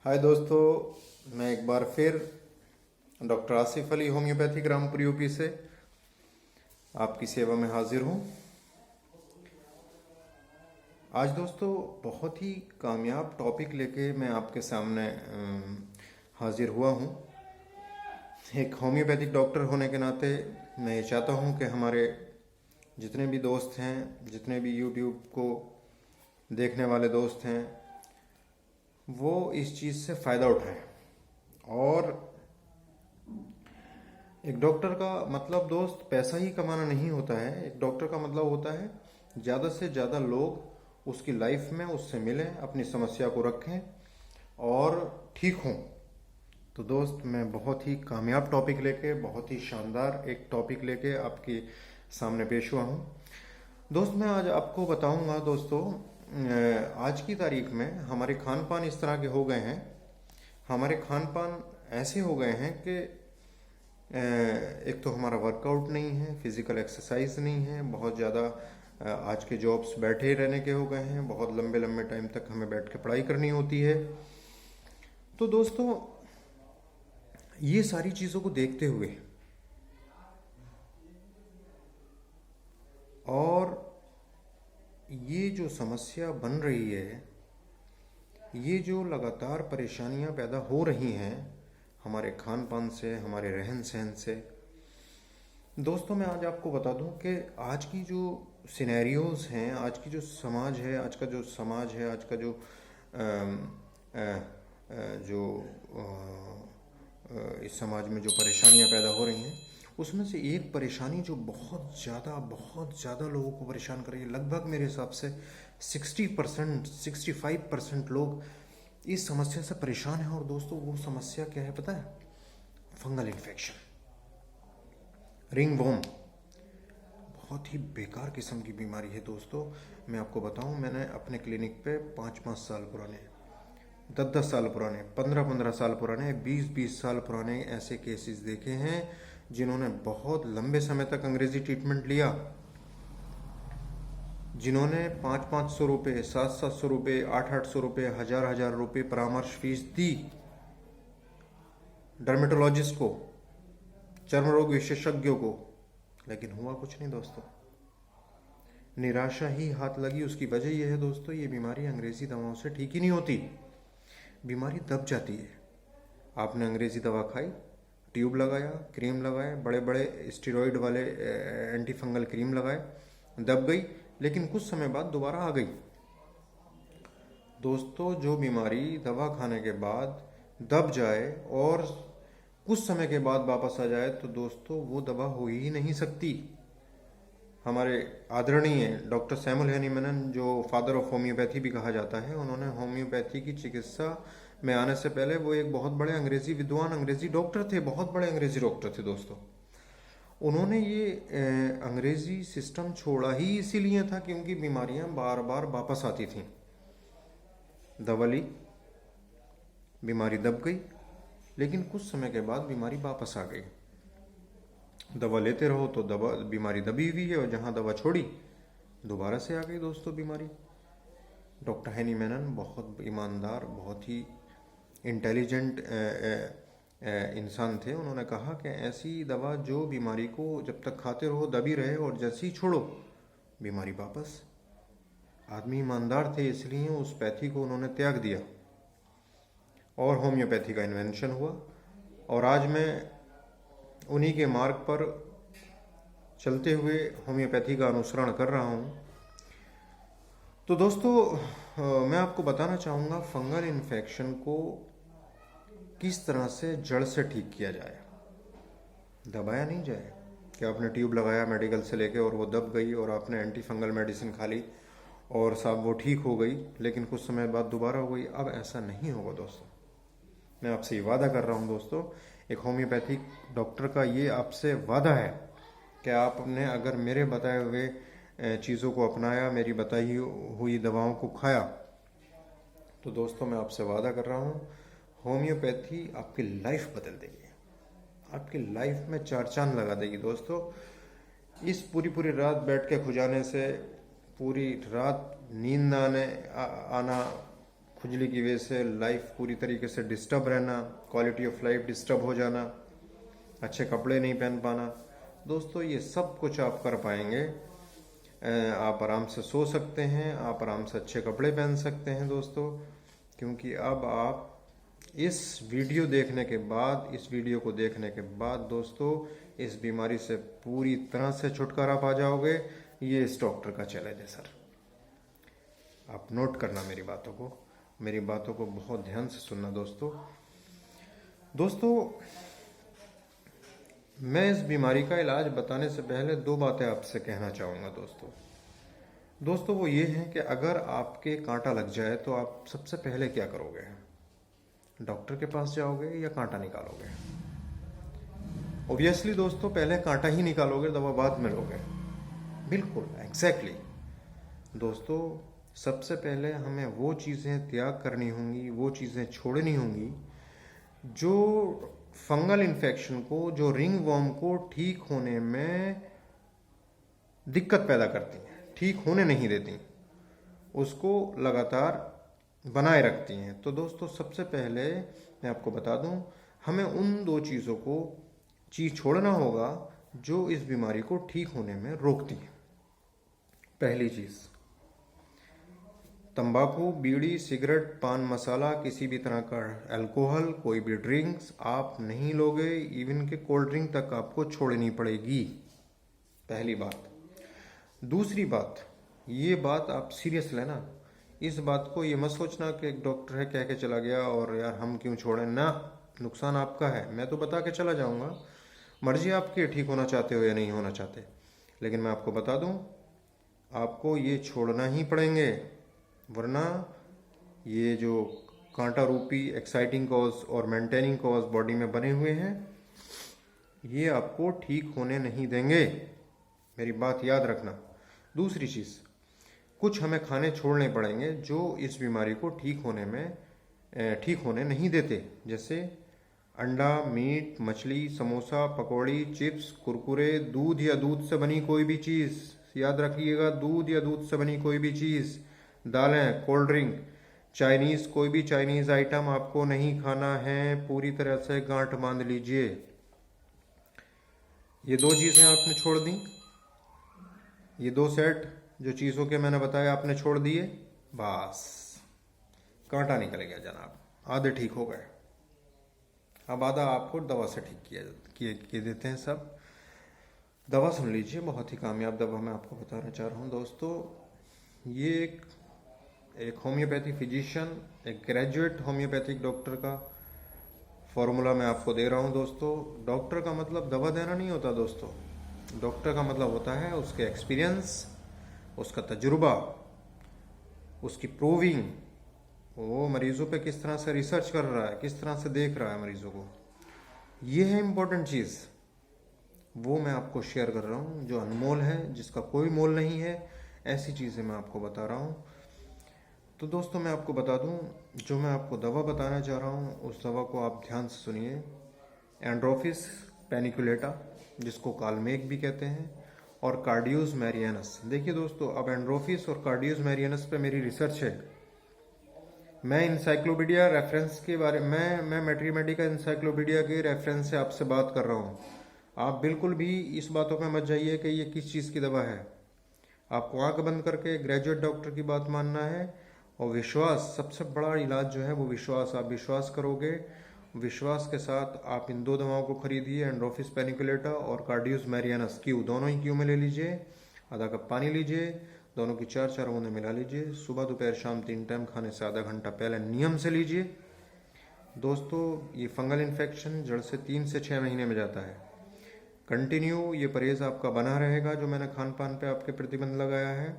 हाय दोस्तों, मैं एक बार फिर doctor Asif Ali homeopathic Rampur UP से आपकी सेवा में हाजिर हूँ। आज दोस्तों बहुत ही कामयाब टॉपिक लेके मैं आपके सामने हाजिर हुआ हूँ। एक होम्योपैथिक डॉक्टर होने के नाते मैं ये चाहता हूँ कि हमारे जितने भी दोस्त हैं, जितने भी यूट्यूब को देखने वाले दोस्त हैं, वो इस चीज़ से फ़ायदा उठाएं। और एक डॉक्टर का मतलब दोस्त पैसा ही कमाना नहीं होता है। एक डॉक्टर का मतलब होता है ज़्यादा से ज़्यादा लोग उसकी लाइफ में उससे मिलें, अपनी समस्या को रखें और ठीक हों। तो दोस्त, मैं बहुत ही कामयाब टॉपिक लेके, बहुत ही शानदार एक टॉपिक लेके आपके सामने पेश हुआ हूँ। दोस्त, मैं आज आपको बताऊंगा दोस्तों, आज की तारीख में हमारे खान पान इस तरह के हो गए हैं, हमारे खान पान ऐसे हो गए हैं कि एक तो हमारा वर्कआउट नहीं है, फिजिकल एक्सरसाइज नहीं है, बहुत ज़्यादा आज के जॉब्स बैठे रहने के हो गए हैं, बहुत लंबे लंबे टाइम तक हमें बैठ के पढ़ाई करनी होती है। तो दोस्तों, ये सारी चीज़ों को देखते हुए और ये जो समस्या बन रही है, ये जो लगातार परेशानियां पैदा हो रही हैं हमारे खान पान से, हमारे रहन सहन से, दोस्तों मैं आज आपको बता दूं कि आज की जो सिनेरियोज हैं, आज की जो समाज है, आज का जो समाज है, आज का जो अ, अ, जो इस समाज में जो परेशानियां पैदा हो रही हैं, उसमें से एक परेशानी जो बहुत ज़्यादा लोगों को परेशान कर रही है, लगभग मेरे हिसाब से 60%, 65% लोग इस समस्या से परेशान हैं। और दोस्तों, वो समस्या क्या है पता है? Fungal infection, ringworm. बहुत ही बेकार किस्म की बीमारी है दोस्तों। मैं आपको बताऊं, मैंने अपने क्लिनिक पे 5-5 साल पुराने, 10-10 साल पुराने, 15-15 साल पुराने, 20-20 साल पुराने ऐसे केसेस देखे हैं जिन्होंने बहुत लंबे समय तक अंग्रेजी ट्रीटमेंट लिया, जिन्होंने 500-500 रुपये, 700-700 रुपये, 800-800 रुपये, 1000-1000 रुपये परामर्श फीस दी डर्मेटोलॉजिस्ट को, चर्म रोग विशेषज्ञों को, लेकिन हुआ कुछ नहीं दोस्तों। निराशा ही हाथ लगी। उसकी वजह यह है दोस्तों, ये बीमारी अंग्रेजी दवाओं से ठीक ही नहीं होती। बीमारी दब जाती है। आपने अंग्रेजी दवा खाई, ट्यूब लगाया, क्रीम लगाए, बड़े बड़े स्टेरॉइड वाले एंटी फंगल क्रीम लगाए, दब गई, लेकिन कुछ समय बाद दोबारा आ गई। दोस्तों, जो बीमारी दवा खाने के बाद दब जाए और कुछ समय के बाद वापस आ जाए, तो दोस्तों वो दवा हो ही नहीं सकती। हमारे आदरणीय डॉक्टर सैमुअल हैनीमैन, जो फादर ऑफ होम्योपैथी भी कहा जाता है, उन्होंने होम्योपैथी की चिकित्सा में आने से पहले वो एक बहुत बड़े अंग्रेजी विद्वान, अंग्रेजी डॉक्टर थे, बहुत बड़े अंग्रेजी डॉक्टर थे दोस्तों। उन्होंने ये अंग्रेजी सिस्टम छोड़ा ही इसीलिए था कि उनकी बीमारियां बार बार वापस आती थीं। दवा ली, बीमारी दब गई, लेकिन कुछ समय के बाद बीमारी वापस आ गई। दवा लेते रहो तो दवा बीमारी दबी हुई है, और जहां दवा छोड़ी दोबारा से आ गई दोस्तों बीमारी। डॉक्टर हैनी मैनन बहुत ईमानदार, बहुत ही इंटेलिजेंट इंसान थे। उन्होंने कहा कि ऐसी दवा जो बीमारी को जब तक खाते रहो दबी रहे, और जैसे ही छोड़ो बीमारी वापस। आदमी ईमानदार थे, इसलिए उस पैथी को उन्होंने त्याग दिया और होम्योपैथी का इन्वेंशन हुआ। और आज मैं उन्हीं के मार्ग पर चलते हुए होम्योपैथी का अनुसरण कर रहा हूँ। तो दोस्तों, मैं आपको बताना चाहूँगा फंगल इन्फेक्शन को किस तरह से जड़ से ठीक किया जाए। दबाया नहीं जाए कि आपने ट्यूब लगाया मेडिकल से लेके और वो दब गई, और आपने एंटी फंगल मेडिसिन खा ली और साहब वो ठीक हो गई, लेकिन कुछ समय बाद दोबारा हो गई। अब ऐसा नहीं होगा दोस्तों। मैं आपसे ये वादा कर रहा हूँ दोस्तों, एक होम्योपैथिक डॉक्टर का ये आपसे वादा है कि आपने अगर मेरे बताए हुए चीज़ों को अपनाया, मेरी बताई हुई दवाओं को खाया, तो दोस्तों मैं आपसे वादा कर रहा हूँ, होम्योपैथी आपकी लाइफ बदल देगी, आपकी लाइफ में चार चांद लगा देगी दोस्तों। इस पूरी रात बैठ के खुजाने से, पूरी रात नींद आना खुजली की वजह से लाइफ पूरी तरीके से डिस्टर्ब रहना, क्वालिटी ऑफ लाइफ डिस्टर्ब हो जाना, अच्छे कपड़े नहीं पहन पाना। दोस्तों ये सब कुछ आप कर पाएंगे। आप आराम से सो सकते हैं, आप आराम से अच्छे कपड़े पहन सकते हैं दोस्तों, क्योंकि अब आप इस वीडियो देखने के बाद, इस वीडियो को देखने के बाद दोस्तों इस बीमारी से पूरी तरह से छुटकारा पा जाओगे। ये इस डॉक्टर का चैलेंज है सर। आप नोट करना मेरी बातों को बहुत ध्यान से सुनना दोस्तों। मैं इस बीमारी का इलाज बताने से पहले 2 बातें आपसे कहना चाहूँगा दोस्तों वो ये है कि अगर आपके कांटा लग जाए तो आप सबसे पहले क्या करोगे? डॉक्टर के पास जाओगे या कांटा निकालोगे? ऑब्वियसली दोस्तों पहले कांटा ही निकालोगे, दवा बाद में लोगे। बिल्कुल एग्जैक्टली दोस्तों, सबसे पहले हमें वो चीज़ें त्याग करनी होंगी, वो चीज़ें छोड़नी होंगी जो फंगल इन्फेक्शन को, जो रिंग वर्म को ठीक होने में दिक्कत पैदा करती हैं, ठीक होने नहीं देती, उसको लगातार बनाए रखती हैं। तो दोस्तों सबसे पहले मैं आपको बता दूं, हमें उन 2 चीज़ छोड़ना होगा जो इस बीमारी को ठीक होने में रोकती है। पहली चीज़, तंबाकू, बीड़ी, सिगरेट, पान मसाला, किसी भी तरह का अल्कोहल, कोई भी ड्रिंक्स आप नहीं लोगे। इवन के कोल्ड ड्रिंक तक आपको छोड़नी पड़ेगी, पहली बात। दूसरी बात, ये बात आप सीरियस लेना। इस बात को ये मत सोचना कि एक डॉक्टर है कह के चला गया और यार हम क्यों छोड़ें ना। नुकसान आपका है, मैं तो बता के चला जाऊंगा, मर्जी आपकी है ठीक होना चाहते हो या नहीं होना चाहते, लेकिन मैं आपको बता दूं आपको ये छोड़ना ही पड़ेंगे, वरना ये जो कांटा रूपी एक्साइटिंग कॉज और मेंटेनिंग कॉज बॉडी में बने हुए हैं ये आपको ठीक होने नहीं देंगे, मेरी बात याद रखना। दूसरी चीज़, कुछ हमें खाने छोड़ने पड़ेंगे जो इस बीमारी को ठीक होने नहीं देते, जैसे अंडा, मीट, मछली, समोसा, पकौड़ी, चिप्स, कुरकुरे, दूध या दूध से बनी कोई भी चीज़, याद रखिएगा, दूध या दूध से बनी कोई भी चीज़, दालें, कोल्ड ड्रिंक, चाइनीज़, कोई भी चाइनीज़ आइटम आपको नहीं खाना है। पूरी तरह से गांठ बांध लीजिए। ये 2 चीज़ें आपने छोड़ दी, ये 2 सेट जो चीज़ों के मैंने बताया आपने छोड़ दिए, बस कांटा निकल गया जनाब, आधे ठीक हो गए। अब आधा आपको दवा से ठीक किए देते हैं सब। दवा सुन लीजिए, बहुत ही कामयाब दवा मैं आपको बताना चाह रहा हूँ दोस्तों। ये एक होम्योपैथी फिजिशियन, एक ग्रेजुएट होम्योपैथिक डॉक्टर का फॉर्मूला मैं आपको दे रहा हूँ दोस्तों। डॉक्टर का मतलब दवा देना नहीं होता दोस्तों, डॉक्टर का मतलब होता है उसके एक्सपीरियंस, उसका तजुर्बा, उसकी प्रूविंग, वो मरीजों पे किस तरह से रिसर्च कर रहा है, किस तरह से देख रहा है मरीजों को, ये है इम्पोर्टेंट चीज़। वो मैं आपको शेयर कर रहा हूँ जो अनमोल है, जिसका कोई मोल नहीं है, ऐसी चीज़ें मैं आपको बता रहा हूँ। तो दोस्तों मैं आपको बता दूँ, जो मैं आपको दवा बताना चाह रहा हूँ उस दवा को आप ध्यान से सुनिए। एंड्रोफिस पैनिकुलेटा, जिसको कालमेघ भी कहते हैं, और कार्डियोस मैरियानस। देखिए दोस्तों, अब एंड्रोफिस और कार्डियोस मैरियानस पे मेरी रिसर्च है। मैं इंसाइक्लोपीडिया रेफरेंस के बारे में, मैं मैट्रीमेडिका इंसाइक्लोपीडिया के रेफरेंस से आपसे बात कर रहा हूँ। आप बिल्कुल भी इस बातों में मत जाइए कि ये किस चीज़ की दवा है। आपको आंख बंद करके ग्रेजुएट डॉक्टर की बात मानना है, और विश्वास, सबसे बड़ा इलाज जो है वो विश्वास। आप विश्वास करोगे, विश्वास के साथ आप इन 2 दवाओं को खरीदिए, एंड्रोफिस पैनिकुलेटा और कार्डियोस मैरियानस। क्यू दोनों ही क्यू में ले लीजिए, आधा कप पानी लीजिए, दोनों की 4-4 बूंदें मिला लीजिए, सुबह दोपहर शाम 3 टाइम खाने से आधा घंटा पहले नियम से लीजिए। दोस्तों ये फंगल इन्फेक्शन जड़ से 3 से 6 महीने में जाता है। कंटिन्यू ये परहेज आपका बना रहेगा जो मैंने खान पान पे आपके प्रतिबंध लगाया है,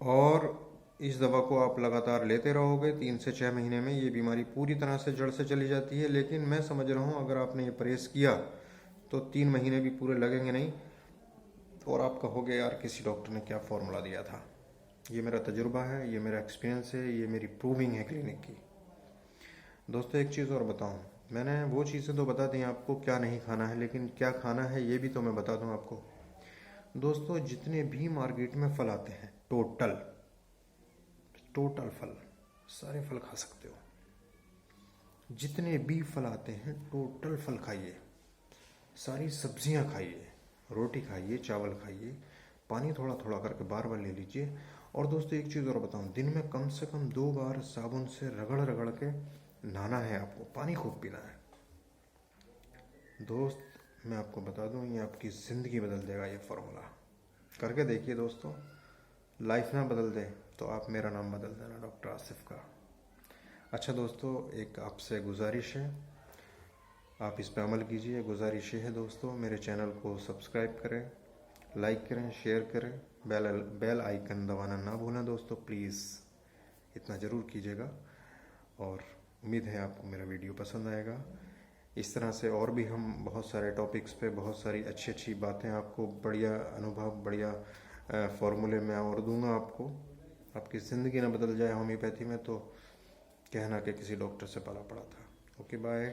और इस दवा को आप लगातार लेते रहोगे। 3 से 6 महीने में ये बीमारी पूरी तरह से जड़ से चली जाती है। लेकिन मैं समझ रहा हूँ अगर आपने ये परहेज किया तो 3 महीने भी पूरे लगेंगे नहीं, और आप कहोगे यार किसी डॉक्टर ने क्या फॉर्मूला दिया था। ये मेरा तजुर्बा है, ये मेरा एक्सपीरियंस है, ये मेरी प्रूविंग है क्लिनिक की। दोस्तों एक चीज़ और बताऊं, मैंने वो चीज़ें तो बता दी आपको क्या नहीं खाना है, लेकिन क्या खाना है ये भी तो मैं बता दूं आपको। दोस्तों जितने भी मार्केट में फल आते हैं, टोटल फल, सारे फल खा सकते हो, जितने भी फल आते हैं टोटल फल खाइए, सारी सब्जियां खाइए, रोटी खाइए, चावल खाइए, पानी थोड़ा थोड़ा करके बार बार ले लीजिए। और दोस्तों एक चीज़ और बताऊं, दिन में कम से कम 2 बार साबुन से रगड़ रगड़ के नहाना है आपको, पानी खूब पीना है। दोस्त मैं आपको बता दूं, ये आपकी ज़िंदगी बदल देगा ये फॉर्मूला, करके देखिए दोस्तों। लाइफ ना बदल दे तो आप मेरा नाम बदल देना, डॉक्टर आसिफ का। अच्छा दोस्तों, एक आपसे गुजारिश है, आप इस पर अमल कीजिए। गुजारिश है दोस्तों, मेरे चैनल को सब्सक्राइब करें, लाइक करें, शेयर करें, बेल आइकन दबाना ना भूलें दोस्तों, प्लीज़ इतना ज़रूर कीजिएगा। और उम्मीद है आपको मेरा वीडियो पसंद आएगा। इस तरह से और भी हम बहुत सारे टॉपिक्स पे बहुत सारी अच्छी अच्छी बातें आपको, बढ़िया अनुभव, बढ़िया फॉर्मूले में और दूंगा आपको। आपकी ज़िंदगी ना बदल जाए होम्योपैथी में तो कहना कि किसी डॉक्टर से पाला पड़ा था। Okay bye.